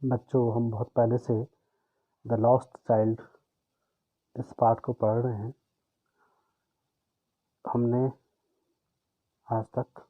बच्चों, हम बहुत पहले से द लॉस्ट चाइल्ड इस पाठ को पढ़ रहे हैं। हमने आज तक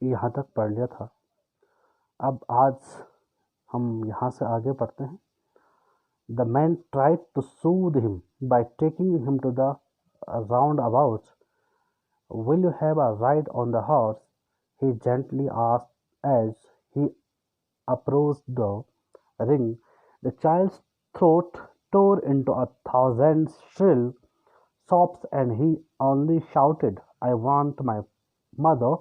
यहाँ तक पढ़ लिया था। अब आज हम यहाँ से आगे पढ़ते हैं। The man tried to soothe him by taking him to the roundabout. Will you have a ride on the horse? He gently asked as he approached the ring. The child's throat tore into a thousand shrill sobs and he only shouted, I want my mother,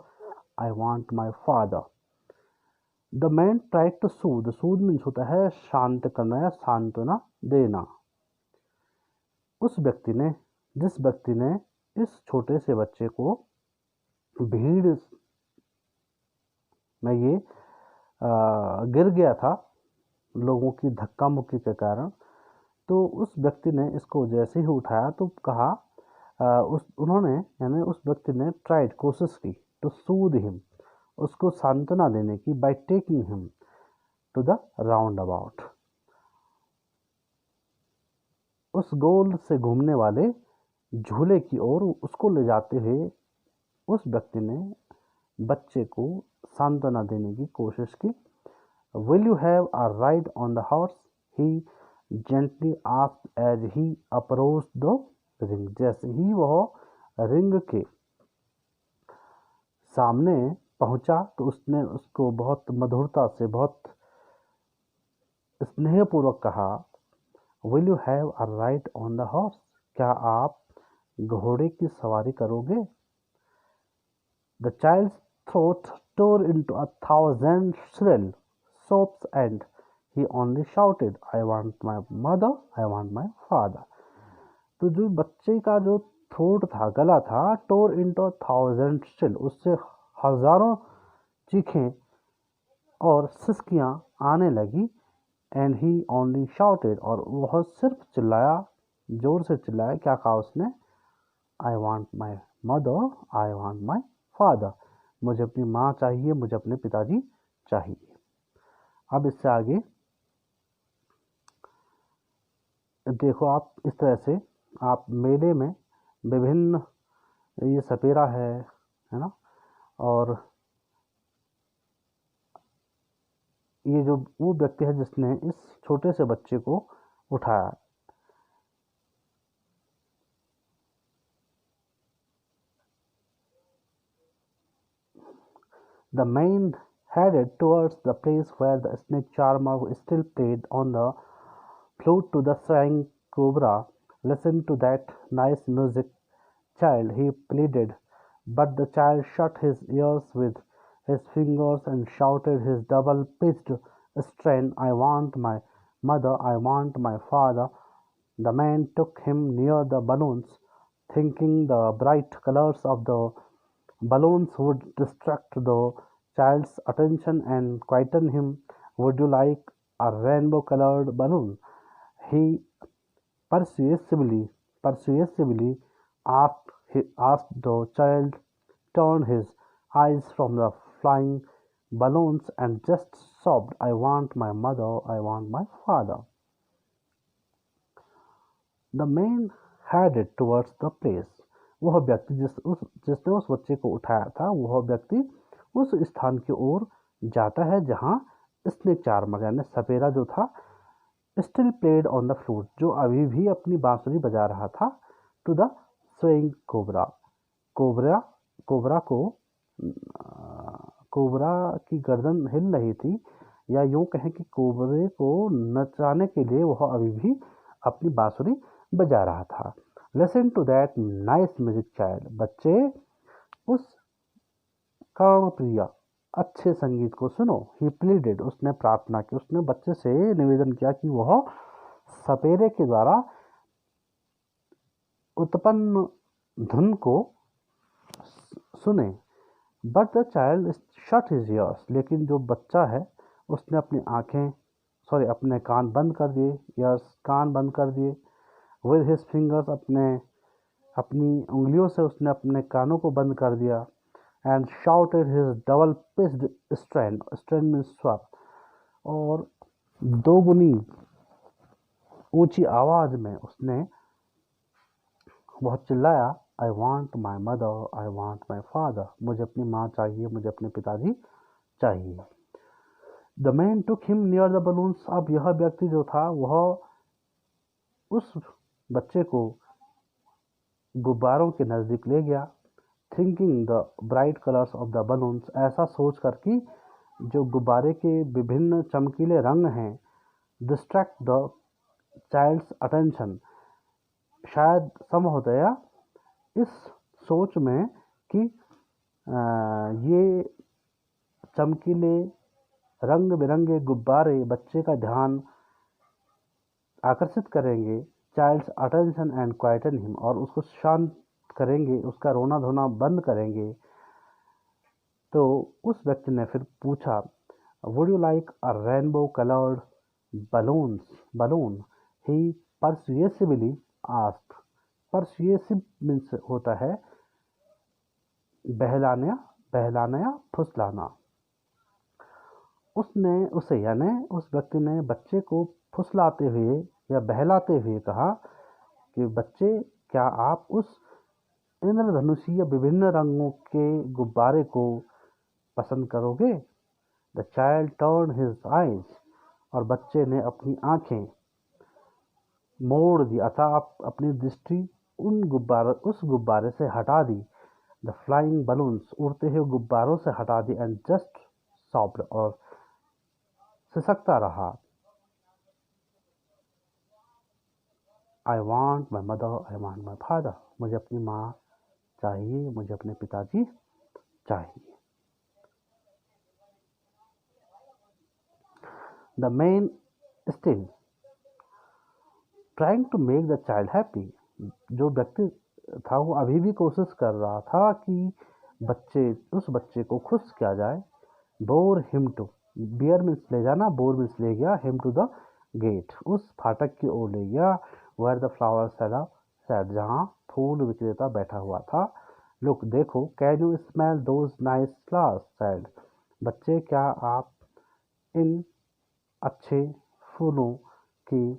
I want my father. The man tried to soothe. Soothe means होता है शांत करना या सांत्वना देना। जिस व्यक्ति ने इस छोटे से बच्चे को भीड़ में ये गिर गया था लोगों की धक्का मुक्की के कारण, तो उस व्यक्ति ने इसको जैसे ही उठाया तो कहा उस व्यक्ति ने ट्राइड कोशिश की टू सूद हिम, उसको सांत्वना देने की, by taking him to the roundabout, उस गोल से घूमने वाले झूले की ओर उसको ले जाते हुए उस व्यक्ति ने बच्चे को सांत्वना देने की कोशिश की। Will you have a ride on the horse? He gently asked as he approached the ring. जैसे ही वह रिंग के सामने पहुंचा तो उसने उसको बहुत मधुरता से, बहुत स्नेहपूर्वक कहा, will you have a ride on the horse? क्या आप घोड़े की सवारी करोगे? The child's throat tore into a thousand shrill sobs and he only shouted, I want my mother, I want my father. तो जो बच्चे का जो थ्रोट था, गला था, टोर इंटू थाउजेंड स्टिल, उससे हजारों चीखें और सिसकियां आने लगी। एंड ही ओनली शाउटेड, और वह सिर्फ चिल्लाया, जोर से चिल्लाया। क्या कहा उसने? आई want my mother, I want my father. मुझे अपनी माँ चाहिए, मुझे अपने पिताजी चाहिए। अब इससे आगे देखो, आप इस तरह से आप मेले में विभिन्न, ये सपेरा है ना, और ये जो वो व्यक्ति है जिसने इस छोटे से बच्चे को उठाया, the man headed towards the place where the snake charmer still played on the flute to the swaying cobra. Listen to that nice music, child, he pleaded. But the child shut his ears with his fingers and shouted his double-pitched strain, I want my mother, I want my father. The man took him near the balloons, thinking the bright colors of the balloons would distract the child's attention and quieten him. Would you like a rainbow-colored balloon? He persuasively asked the child, turned his eyes from the flying balloons and just sobbed, I want my mother, I want my father. The man headed towards the place. वह व्यक्ति जिसने उस बच्चे को उठाया था, वह व्यक्ति उस स्थान की ओर जाता है जहां स्नेक चार्मर यानी सपेरा जो था, still played on the flute, जो अभी भी अपनी बांसुरी बजा रहा था, to the swaying cobra, cobra की गर्दन हिल रही थी, या यूं कहें कि कोबरे को नचाने के लिए वह अभी भी अपनी बांसुरी बजा रहा था। Listen to that nice music child, बच्चे उस कर्णप्रिय अच्छे संगीत को सुनो। ही प्लीडेड, उसने प्रार्थना की, उसने बच्चे से निवेदन किया कि वह सपेरे के द्वारा उत्पन्न धुन को सुने। But the child shut his years, लेकिन जो बच्चा है उसने अपनी आंखें अपने कान बंद कर दिए, ईयर्स कान बंद कर दिए। विद हिज फिंगर्स, अपनी उंगलियों से उसने अपने कानों को बंद कर दिया। And shouted his double pitched strand, strand means स्वर, और दोगुनी ऊंची आवाज में उसने बहुत चिल्लाया, I want my mother, I want my father, मुझे अपनी माँ चाहिए, मुझे अपने पिताजी चाहिए। The man took him near the balloons, अब यह व्यक्ति जो था वह उस बच्चे को गुब्बारों के नज़दीक ले गया। Thinking the bright colours of the balloons, ऐसा सोच कर कि जो गुब्बारे के विभिन्न चमकीले रंग हैं, डिस्ट्रैक्ट द चाइल्ड्स अटेंशन, शायद संभवतया इस सोच में कि ये चमकीले रंग बिरंगे गुब्बारे बच्चे का ध्यान आकर्षित करेंगे, child's attention and quieten him, और उसको शांत करेंगे, उसका रोना धोना बंद करेंगे। तो उस व्यक्ति ने फिर पूछा, would you like a rainbow coloured balloon? He persuasively asked. Persuasive means होता है बहलाना या फुसलाना। उसे यानी उस व्यक्ति ने बच्चे को फुसलाते हुए या बहलाते हुए कहा कि बच्चे, क्या आप उस इंद्रधनुषीय विभिन्न रंगों के गुब्बारे को पसंद करोगे? The child turn his eyes, और बच्चे ने अपनी आंखें मोड़ दी, अतः अपनी दृष्टि उस गुब्बारे से हटा दी। द फ्लाइंग बलून्स, उड़ते हुए गुब्बारों से हटा दी। एंड जस्ट सॉफ्ट, और सिसकता रहा, I want my mother, I want my father, मुझे अपनी माँ चाहिए, मुझे अपने पिताजी चाहिए। The man still trying to make the child happy, जो व्यक्ति था वो अभी भी कोशिश कर रहा था कि उस बच्चे को खुश किया जाए। Bore him to, bear means ले जाना, बोर मीन्स ले गया, हिम टू द गेट, उस फाटक की ओर ले गया। Where the flower seller sat, जहाँ फूल विक्रेता बैठा हुआ था। लुक, देखो, can you smell those nice flowers said, बच्चे, क्या आप इन अच्छे फूलों की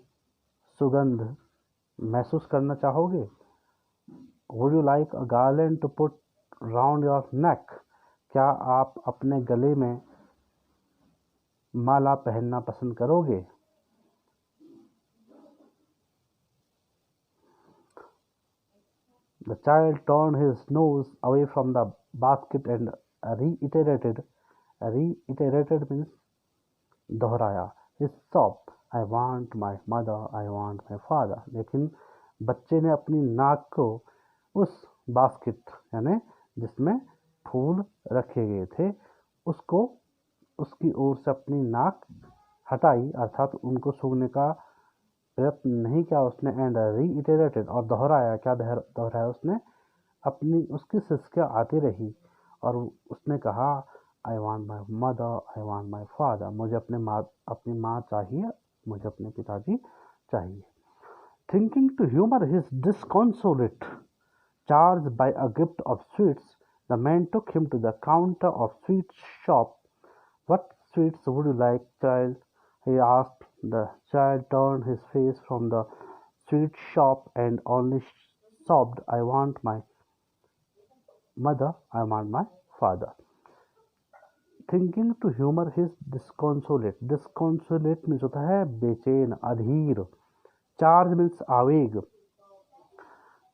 सुगंध महसूस करना चाहोगे? Would you like a garland to put round your neck, क्या आप अपने गले में माला पहनना पसंद करोगे? The child turned his nose away from the basket and reiterated means दोहराया, his sob, I want my mother, I want my father। लेकिन बच्चे ने अपनी नाक को उस बास्केट यानी जिसमें फूल रखे गए थे उसकी ओर से अपनी नाक हटाई, अर्थात उनको सूंघने का प्रयत्न नहीं किया उसने। एंड रीइटरेटेड, और दोहराया, क्या दोहराया उसने? उसकी सिसकियाँ आती रही और उसने कहा, I want my mother, I want my father, मुझे अपनी माँ चाहिए, मुझे अपने पिताजी चाहिए। Thinking to humour his disconsolate charge by a gift of sweets, the man took him to the counter of sweet shop. What sweets would you like, child? He asked. The child turned his face from the sweet shop and only sobbed, I want my mother, I want my father. Thinking to humor his disconsolate. Disconsolate means होता है बेचैन, अधीर। Charge means आवेग।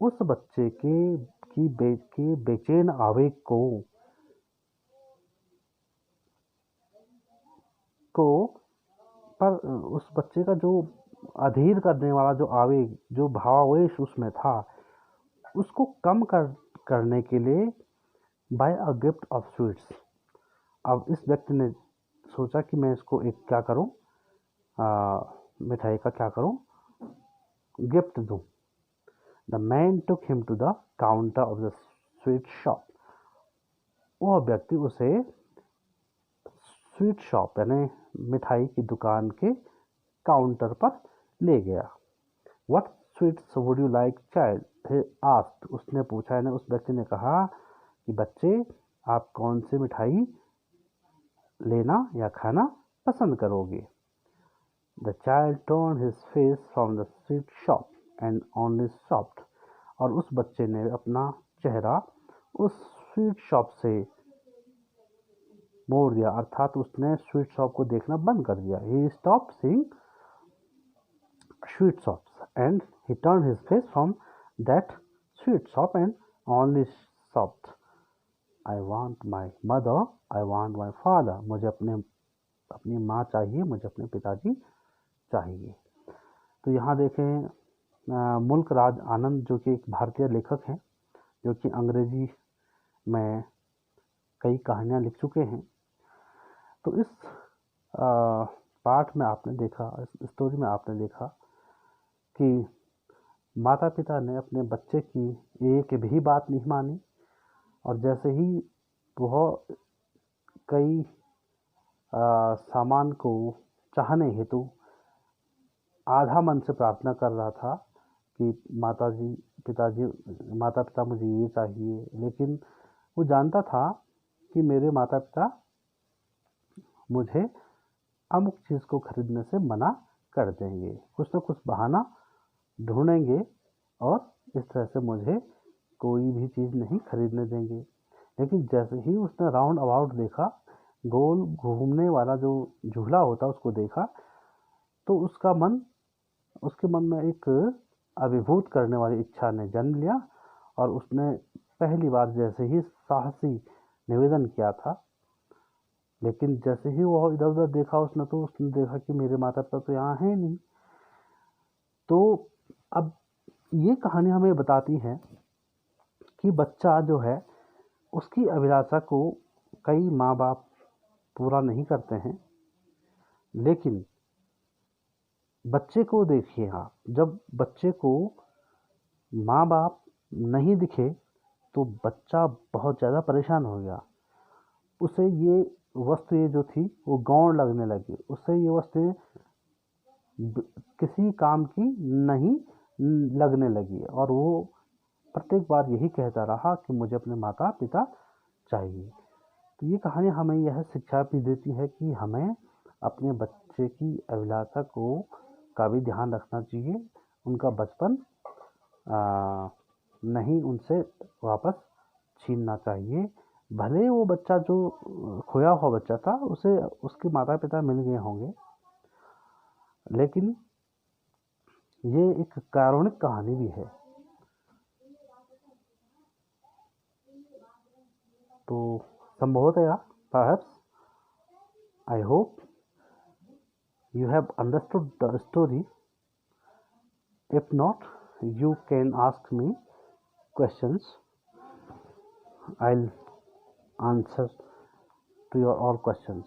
उस बच्चे के बेचैन आवेग को पर उस बच्चे का जो अधीर करने वाला जो आवेग, जो भावावेश उसमें था, उसको कम करने के लिए buy a gift of sweets. अब इस व्यक्ति ने सोचा कि मैं इसको एक क्या करूं, मिठाई का क्या करूं, गिफ्ट दूं। The man took him to the counter of the sweet shop. वह व्यक्ति उसे स्वीट शॉप यानी मिठाई की दुकान के काउंटर पर ले गया। What sweets would you like, child? he asked. उसने पूछा, यानी उस व्यक्ति ने कहा कि बच्चे आप कौन सी मिठाई लेना या खाना पसंद करोगे? The child turned his face from the sweet shop and only stopped. और उस बच्चे ने अपना चेहरा उस स्वीट शॉप से मोड़ दिया, अर्थात उसने स्वीट शॉप को देखना बंद कर दिया। He stopped seeing sweet shops and he turned his face from that sweet shop and only sobbed. I want my mother, I want my father. मुझे अपनी माँ चाहिए, मुझे अपने पिताजी चाहिए। तो यहाँ देखें मुल्क राज आनंद जो कि एक भारतीय लेखक हैं, जो कि अंग्रेजी में कई कहानियाँ लिख चुके हैं। तो इस पाठ में आपने देखा, इस स्टोरी में आपने देखा कि माता पिता ने अपने बच्चे की एक भी बात नहीं मानी, और जैसे ही वह कई सामान को चाहने हेतु आधा मन से प्रार्थना कर रहा था कि माता पिता मुझे ये चाहिए, लेकिन वो जानता था कि मेरे माता पिता मुझे अमुक चीज़ को खरीदने से मना कर देंगे, कुछ न कुछ बहाना ढूंढेंगे और इस तरह से मुझे कोई भी चीज़ नहीं खरीदने देंगे। लेकिन जैसे ही उसने राउंड अबाउट देखा, गोल घूमने वाला जो झूला होता उसको देखा, तो उसके मन में एक अभिभूत करने वाली इच्छा ने जन्म लिया, और उसने पहली बार जैसे ही साहसी निवेदन किया था, लेकिन जैसे ही वह इधर उधर देखा उसने देखा कि मेरे माता पिता तो यहाँ हैं नहीं। तो अब ये कहानी हमें बताती है कि बच्चा जो है उसकी अभिलाषा को कई माँ बाप पूरा नहीं करते हैं, लेकिन बच्चे को देखिए आप, जब बच्चे को माँ बाप नहीं दिखे तो बच्चा बहुत ज़्यादा परेशान हो गया। उसे ये वस्तु जो थी वो गौण लगने लगी, उससे ये वस्तु किसी काम की नहीं लगने लगी, और वो प्रत्येक बार यही कहता रहा कि मुझे अपने माता पिता चाहिए। तो ये कहानी हमें यह शिक्षा भी देती है कि हमें अपने बच्चे की अभिलाषा का भी ध्यान रखना चाहिए, उनका बचपन नहीं उनसे वापस छीनना चाहिए। भले वो बच्चा जो खोया हुआ बच्चा था उसे उसके माता पिता मिल गए होंगे, लेकिन ये एक कारुणिक कहानी भी है। तो संभवतः perhaps I hope you have understood the story. If not, you can ask me questions. I'll answer to your all questions.